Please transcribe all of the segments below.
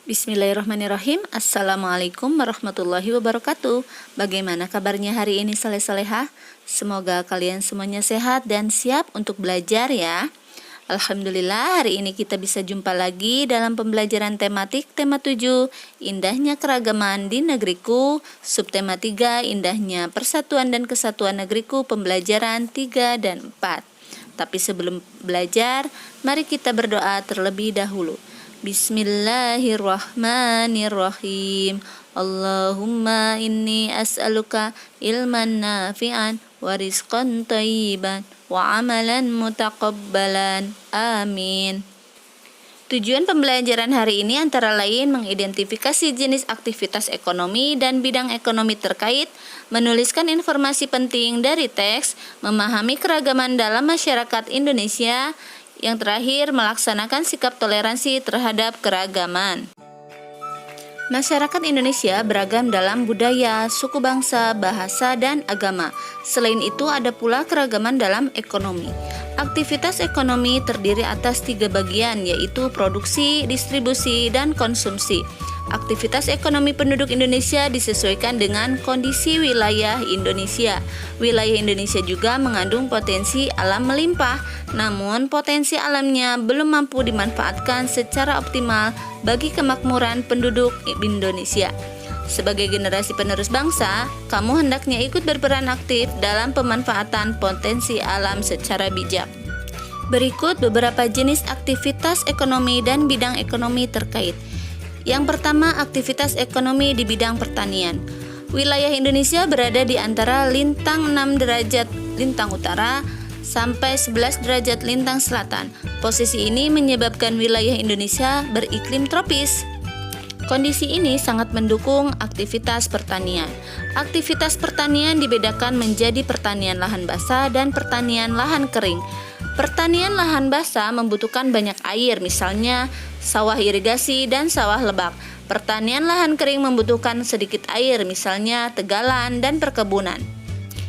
Bismillahirrahmanirrahim. Assalamualaikum warahmatullahi wabarakatuh. Bagaimana kabarnya hari ini saleh-salehah? Semoga kalian semuanya sehat dan siap untuk belajar ya. Alhamdulillah hari ini kita bisa jumpa lagi dalam pembelajaran tematik tema 7 Indahnya Keragaman di Negeriku, subtema 3 Indahnya Persatuan dan Kesatuan Negeriku, pembelajaran 3 dan 4. Tapi sebelum belajar, mari kita berdoa terlebih dahulu. Bismillahirrahmanirrahim. Allahumma inni as'aluka ilman nafi'an wa rizqan thayyiban wa amalan mutaqabbalan. Amin. Tujuan pembelajaran hari ini antara lain mengidentifikasi jenis aktivitas ekonomi dan bidang ekonomi terkait, menuliskan informasi penting dari teks, memahami keragaman dalam masyarakat Indonesia, yang terakhir, melaksanakan sikap toleransi terhadap keragaman. Masyarakat Indonesia beragam dalam budaya, suku bangsa, bahasa, dan agama. Selain itu, ada pula keragaman dalam ekonomi. Aktivitas ekonomi terdiri atas 3 bagian, yaitu produksi, distribusi, dan konsumsi. Aktivitas ekonomi penduduk Indonesia disesuaikan dengan kondisi wilayah Indonesia. Wilayah Indonesia juga mengandung potensi alam melimpah, namun potensi alamnya belum mampu dimanfaatkan secara optimal bagi kemakmuran penduduk Indonesia. Sebagai generasi penerus bangsa, kamu hendaknya ikut berperan aktif dalam pemanfaatan potensi alam secara bijak. Berikut beberapa jenis aktivitas ekonomi dan bidang ekonomi terkait. Yang pertama, aktivitas ekonomi di bidang pertanian. Wilayah Indonesia berada di antara lintang 6 derajat lintang utara sampai 11 derajat lintang selatan. Posisi ini menyebabkan wilayah Indonesia beriklim tropis. Kondisi ini sangat mendukung aktivitas pertanian. Aktivitas pertanian dibedakan menjadi pertanian lahan basah dan pertanian lahan kering. Pertanian lahan basah membutuhkan banyak air, misalnya sawah irigasi dan sawah lebak. Pertanian lahan kering membutuhkan sedikit air, misalnya tegalan dan perkebunan.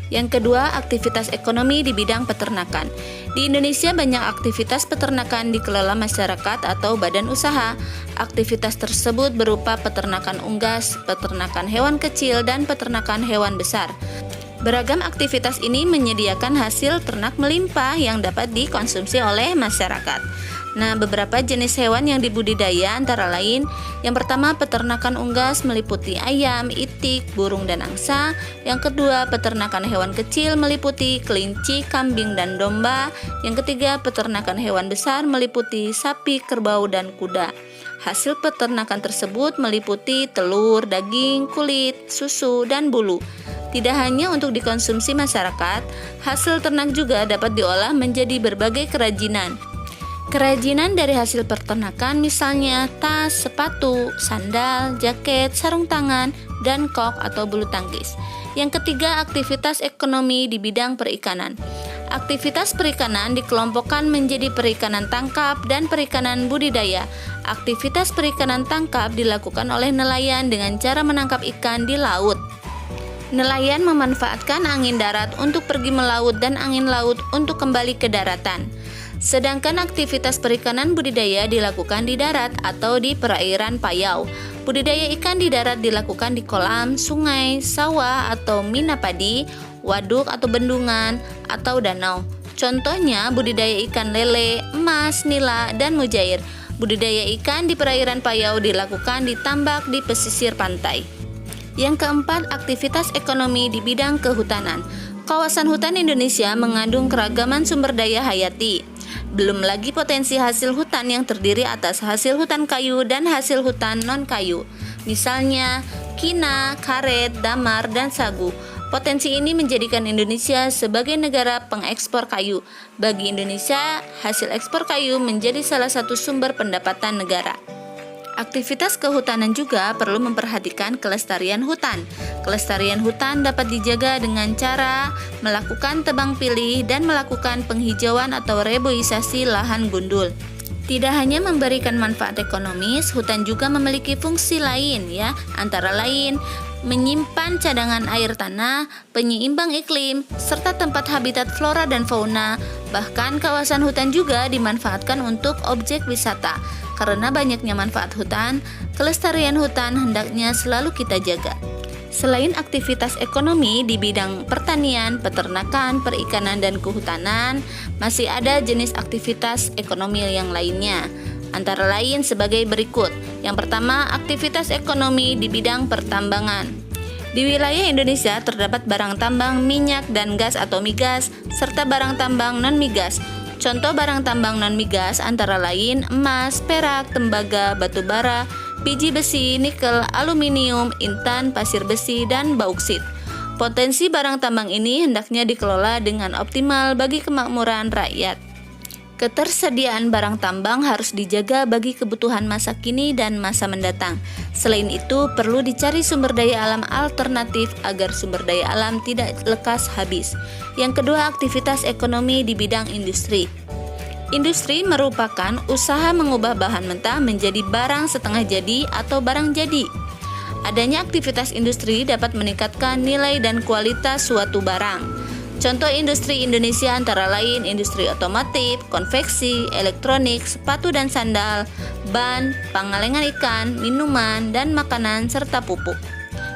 Yang kedua, aktivitas ekonomi di bidang peternakan. Di Indonesia banyak aktivitas peternakan dikelola masyarakat atau badan usaha. Aktivitas tersebut berupa peternakan unggas, peternakan hewan kecil, dan peternakan hewan besar. Beragam aktivitas ini menyediakan hasil ternak melimpah yang dapat dikonsumsi oleh masyarakat. Nah, beberapa jenis hewan yang dibudidaya antara lain, yang pertama peternakan unggas meliputi ayam, itik, burung, dan angsa. Yang kedua, peternakan hewan kecil meliputi kelinci, kambing, dan domba. Yang ketiga, peternakan hewan besar meliputi sapi, kerbau, dan kuda. Hasil peternakan tersebut meliputi telur, daging, kulit, susu, dan bulu. Tidak hanya untuk dikonsumsi masyarakat, hasil ternak juga dapat diolah menjadi berbagai kerajinan. Kerajinan dari hasil peternakan misalnya tas, sepatu, sandal, jaket, sarung tangan, dan kok atau bulu tangkis. Yang ketiga, aktivitas ekonomi di bidang perikanan. Aktivitas perikanan dikelompokkan menjadi perikanan tangkap dan perikanan budidaya. Aktivitas perikanan tangkap dilakukan oleh nelayan dengan cara menangkap ikan di laut. Nelayan memanfaatkan angin darat untuk pergi melaut dan angin laut untuk kembali ke daratan. Sedangkan aktivitas perikanan budidaya dilakukan di darat atau di perairan payau. Budidaya ikan di darat dilakukan di kolam, sungai, sawah atau mina padi, waduk atau bendungan, atau danau. Contohnya budidaya ikan lele, emas, nila, dan mujair. Budidaya ikan di perairan payau dilakukan di tambak di pesisir pantai. Yang keempat, aktivitas ekonomi di bidang kehutanan. Kawasan hutan Indonesia mengandung keragaman sumber daya hayati. Belum lagi potensi hasil hutan yang terdiri atas hasil hutan kayu dan hasil hutan non-kayu. Misalnya, kina, karet, damar, dan sagu. Potensi ini menjadikan Indonesia sebagai negara pengekspor kayu. Bagi Indonesia, hasil ekspor kayu menjadi salah satu sumber pendapatan negara. Aktivitas kehutanan juga perlu memperhatikan kelestarian hutan. Kelestarian hutan dapat dijaga dengan cara melakukan tebang pilih dan melakukan penghijauan atau reboisasi lahan gundul. Tidak hanya memberikan manfaat ekonomis, hutan juga memiliki fungsi lain ya, antara lain menyimpan cadangan air tanah, penyeimbang iklim, serta tempat habitat flora dan fauna. Bahkan kawasan hutan juga dimanfaatkan untuk objek wisata. Karena banyaknya manfaat hutan, kelestarian hutan hendaknya selalu kita jaga. Selain aktivitas ekonomi di bidang pertanian, peternakan, perikanan, dan kehutanan, masih ada jenis aktivitas ekonomi yang lainnya. Antara lain sebagai berikut. Yang pertama, aktivitas ekonomi di bidang pertambangan. Di wilayah Indonesia terdapat barang tambang minyak dan gas atau migas, serta barang tambang non-migas. Contoh barang tambang non-migas antara lain emas, perak, tembaga, batu bara, biji besi, nikel, aluminium, intan, pasir besi, dan bauksit. Potensi barang tambang ini hendaknya dikelola dengan optimal bagi kemakmuran rakyat. Ketersediaan barang tambang harus dijaga bagi kebutuhan masa kini dan masa mendatang. Selain itu, perlu dicari sumber daya alam alternatif agar sumber daya alam tidak lekas habis. Yang kedua, aktivitas ekonomi di bidang industri. Industri merupakan usaha mengubah bahan mentah menjadi barang setengah jadi atau barang jadi. Adanya aktivitas industri dapat meningkatkan nilai dan kualitas suatu barang. Contoh industri Indonesia antara lain industri otomotif, konveksi, elektronik, sepatu dan sandal, ban, pengalengan ikan, minuman, dan makanan, serta pupuk.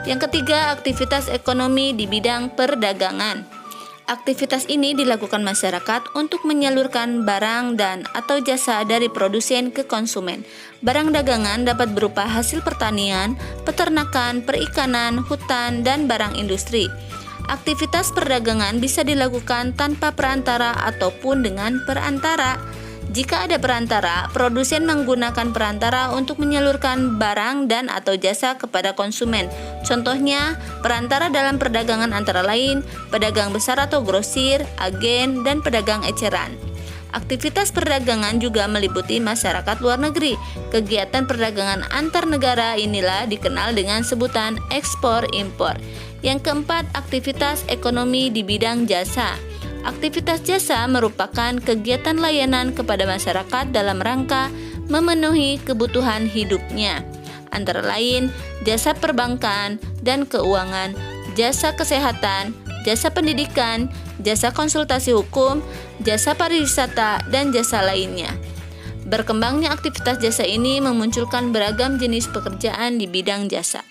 Yang ketiga, aktivitas ekonomi di bidang perdagangan. Aktivitas ini dilakukan masyarakat untuk menyalurkan barang dan atau jasa dari produsen ke konsumen. Barang dagangan dapat berupa hasil pertanian, peternakan, perikanan, hutan, dan barang industri. Aktivitas perdagangan bisa dilakukan tanpa perantara ataupun dengan perantara. Jika ada perantara, produsen menggunakan perantara untuk menyalurkan barang dan atau jasa kepada konsumen. Contohnya, perantara dalam perdagangan antara lain pedagang besar atau grosir, agen, dan pedagang eceran. Aktivitas perdagangan juga meliputi masyarakat luar negeri. Kegiatan perdagangan antar negara inilah dikenal dengan sebutan ekspor-impor. Yang keempat, aktivitas ekonomi di bidang jasa. Aktivitas jasa merupakan kegiatan layanan kepada masyarakat dalam rangka memenuhi kebutuhan hidupnya. Antara lain, jasa perbankan dan keuangan, jasa kesehatan, jasa pendidikan, jasa konsultasi hukum, jasa pariwisata, dan jasa lainnya. Berkembangnya aktivitas jasa ini memunculkan beragam jenis pekerjaan di bidang jasa.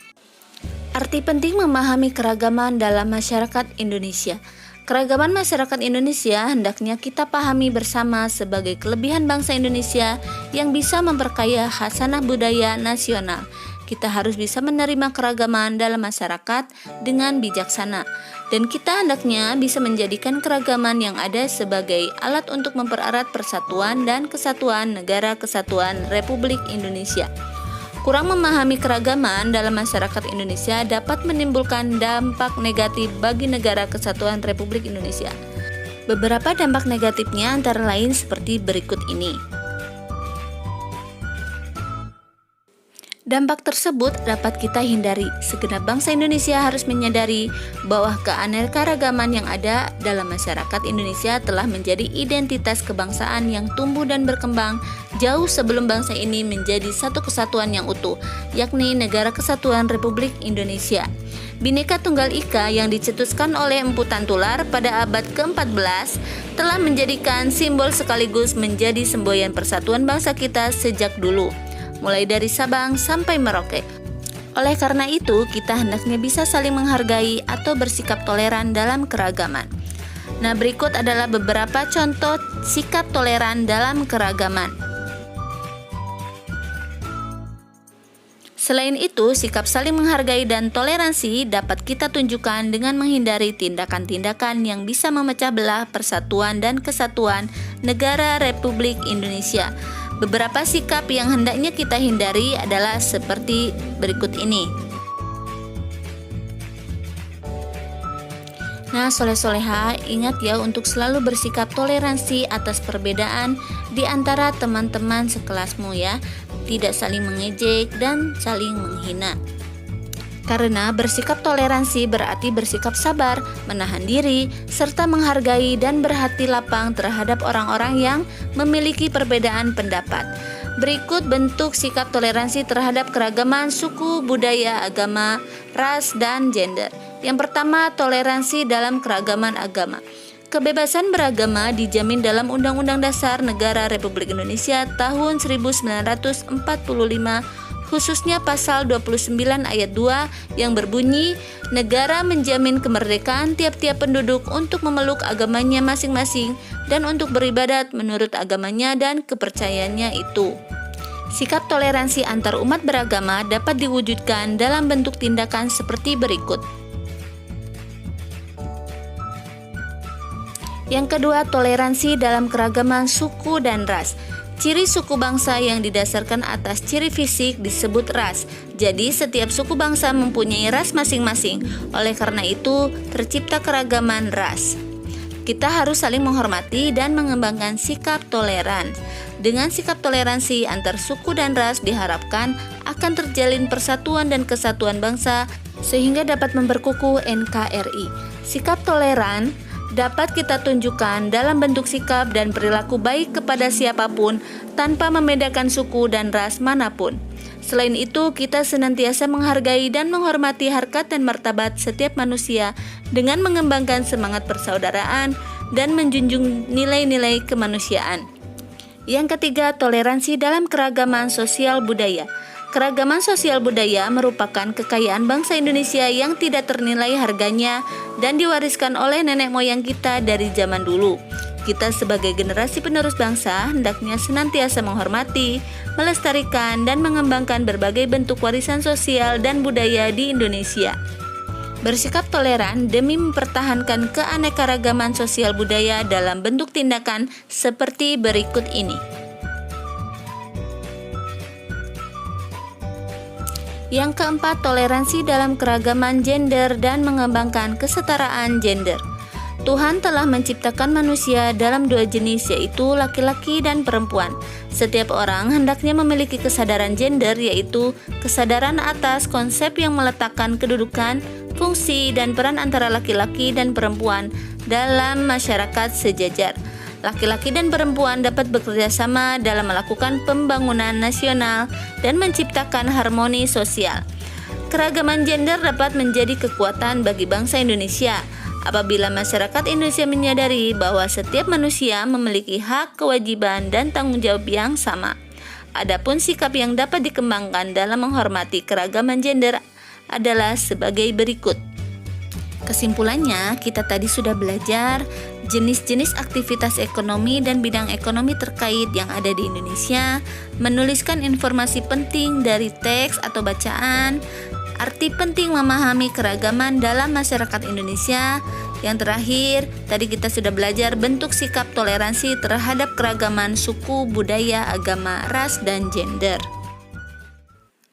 Arti penting memahami keragaman dalam masyarakat Indonesia. Keragaman masyarakat Indonesia hendaknya kita pahami bersama sebagai kelebihan bangsa Indonesia yang bisa memperkaya khasanah budaya nasional. Kita harus bisa menerima keragaman dalam masyarakat dengan bijaksana, dan kita hendaknya bisa menjadikan keragaman yang ada sebagai alat untuk mempererat persatuan dan kesatuan Negara Kesatuan Republik Indonesia. Kurang memahami keragaman dalam masyarakat Indonesia dapat menimbulkan dampak negatif bagi Negara Kesatuan Republik Indonesia. Beberapa dampak negatifnya antara lain seperti berikut ini. Dampak tersebut dapat kita hindari. Segenap bangsa Indonesia harus menyadari bahwa keanekaragaman yang ada dalam masyarakat Indonesia telah menjadi identitas kebangsaan yang tumbuh dan berkembang jauh sebelum bangsa ini menjadi satu kesatuan yang utuh, yakni Negara Kesatuan Republik Indonesia. Bhinneka Tunggal Ika yang dicetuskan oleh Empu Tantular pada abad ke-14 telah menjadikan simbol sekaligus menjadi semboyan persatuan bangsa kita sejak dulu, mulai dari Sabang sampai Merauke. Oleh karena itu, kita hendaknya bisa saling menghargai atau bersikap toleran dalam keragaman. Nah, berikut adalah beberapa contoh sikap toleran dalam keragaman. Selain itu, sikap saling menghargai dan toleransi dapat kita tunjukkan dengan menghindari tindakan-tindakan yang bisa memecah belah persatuan dan kesatuan Negara Republik Indonesia. Beberapa sikap yang hendaknya kita hindari adalah seperti berikut ini. Nah, soleh-soleha, ingat ya untuk selalu bersikap toleransi atas perbedaan di antara teman-teman sekelasmu ya. Tidak saling mengejek dan saling menghina. Karena bersikap toleransi berarti bersikap sabar, menahan diri, serta menghargai dan berhati lapang terhadap orang-orang yang memiliki perbedaan pendapat. Berikut bentuk sikap toleransi terhadap keragaman suku, budaya, agama, ras, dan gender. Yang pertama, toleransi dalam keragaman agama. Kebebasan beragama dijamin dalam Undang-Undang Dasar Negara Republik Indonesia tahun 1945, khususnya pasal 29 ayat 2 yang berbunyi, negara menjamin kemerdekaan tiap-tiap penduduk untuk memeluk agamanya masing-masing dan untuk beribadat menurut agamanya dan kepercayaannya itu. Sikap toleransi antar umat beragama dapat diwujudkan dalam bentuk tindakan seperti berikut. Yang kedua, toleransi dalam keragaman suku dan ras. Ciri suku bangsa yang didasarkan atas ciri fisik disebut ras. Jadi, setiap suku bangsa mempunyai ras masing-masing. Oleh karena itu, tercipta keragaman ras. Kita harus saling menghormati dan mengembangkan sikap toleran. Dengan sikap toleransi antar suku dan ras diharapkan akan terjalin persatuan dan kesatuan bangsa sehingga dapat memperkukuh NKRI. Sikap toleran dapat kita tunjukkan dalam bentuk sikap dan perilaku baik kepada siapapun tanpa membedakan suku dan ras manapun. Selain itu, kita senantiasa menghargai dan menghormati harkat dan martabat setiap manusia dengan mengembangkan semangat persaudaraan dan menjunjung nilai-nilai kemanusiaan. Yang ketiga, toleransi dalam keragaman sosial budaya. Keragaman sosial budaya merupakan kekayaan bangsa Indonesia yang tidak ternilai harganya dan diwariskan oleh nenek moyang kita dari zaman dulu. Kita sebagai generasi penerus bangsa hendaknya senantiasa menghormati, melestarikan, dan mengembangkan berbagai bentuk warisan sosial dan budaya di Indonesia. Bersikap toleran demi mempertahankan keanekaragaman sosial budaya dalam bentuk tindakan seperti berikut ini. Yang keempat, toleransi dalam keragaman gender dan mengembangkan kesetaraan gender. Tuhan telah menciptakan manusia dalam dua jenis, yaitu laki-laki dan perempuan. Setiap orang hendaknya memiliki kesadaran gender, yaitu kesadaran atas konsep yang meletakkan kedudukan, fungsi, dan peran antara laki-laki dan perempuan dalam masyarakat sejajar. Laki-laki dan perempuan dapat bekerja sama dalam melakukan pembangunan nasional dan menciptakan harmoni sosial. Keragaman gender dapat menjadi kekuatan bagi bangsa Indonesia apabila masyarakat Indonesia menyadari bahwa setiap manusia memiliki hak, kewajiban, dan tanggung jawab yang sama. Adapun sikap yang dapat dikembangkan dalam menghormati keragaman gender adalah sebagai berikut. Kesimpulannya, kita tadi sudah belajar jenis-jenis aktivitas ekonomi dan bidang ekonomi terkait yang ada di Indonesia, menuliskan informasi penting dari teks atau bacaan, arti penting memahami keragaman dalam masyarakat Indonesia. Yang terakhir, tadi kita sudah belajar bentuk sikap toleransi terhadap keragaman suku, budaya, agama, ras, dan gender.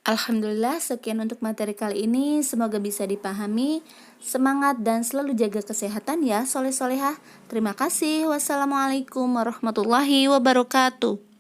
Alhamdulillah, sekian untuk materi kali ini. Semoga bisa dipahami. Semangat dan selalu jaga kesehatan ya, soleh-solehah. Terima kasih. Wassalamualaikum warahmatullahi wabarakatuh.